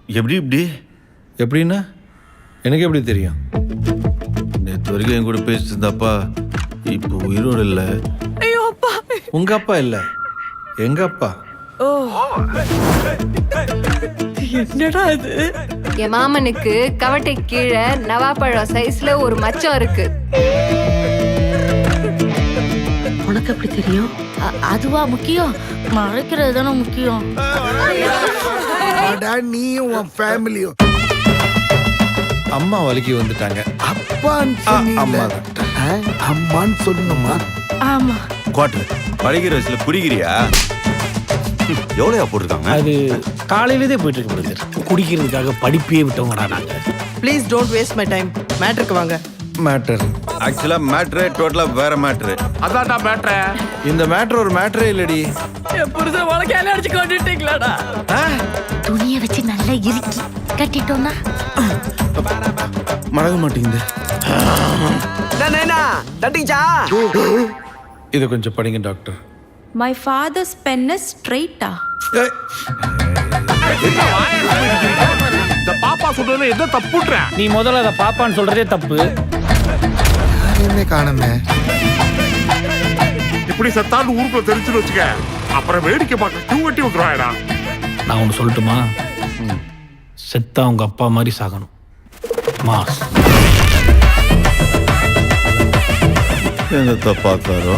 எப்படி இப்படி? எப்படின்னா எனக்கு எப்படி தெரியும்? நேற்று வரைக்கும் என் கூட பேசிட்டு இருந்தாப்பா, இப்போ உயிரோடு இல்லை. ஐயோ அப்பா. உங்க அப்பா இல்ல, எங்க அப்பா. ஓ, என்னடா இது? என் மாமனுக்கு கவட்டை கீழே நவாப்பழம் சைஸ்ல ஒரு மச்சம் இருக்கு. உனக்கு எப்படி தெரியும்? அதுவா முக்கியம்? மறைக்கிறது தானே முக்கியம். நீயும் உன் ஃபேமிலியும் அம்மா வலிக்கு வந்துட்டாங்க. அம்மா அம்மான்னு சொல்லணுமா? ஆமா. குவார்டர் படிக்கிற வயசுல குடிக்கிறியா? எவ்வளோயா போட்டிருக்காங்க? அது காலையிலேயே போயிட்டு இருக்கு பிரதர். குடிக்கிறதுக்காக படிப்பே விட்டவங்கடா நாங்க. Please don't waste my time. மேட்டருக்கு வாங்க. மேட்டர் ஆக்சுவலா மேட்ரு டோட்டலா வேற மேட்ரு. அதான்டா மேட்ரு. இந்த மேட்டர் ஒரு மேட்டரே இல்லடி. என் புருஷன் வழக்கையில அடிச்சு கொண்டுட்டீங்களாடா? துணியை வச்சு நல்லா இறுக்கி கட்டிட்டோம்னா மறக்க மாட்டேங்குது. இதை கொஞ்சம் படிங்க doctor. My father's pen is straight. இந்த பாப்பா சொல்றதுல ஏதோ தப்புட்ற. நீ முதல்ல அத பாப்பான்னு சொல்றதே தப்பு. என்ன காணுமே? இப்படி சத்தாண்டு ஊருக்குள்ள தெரிஞ்சுன்னு வச்சுக்க, அப்புறம் வேடிக்கை பார்க்க கியூ கட்டி வந்துருவாயடா. நான் ஒன்று சொல்லட்டுமா? செத்தா உங்க அப்பா மாதிரி சாகணும். மாஸ் என்னத்தை பார்த்தாரோ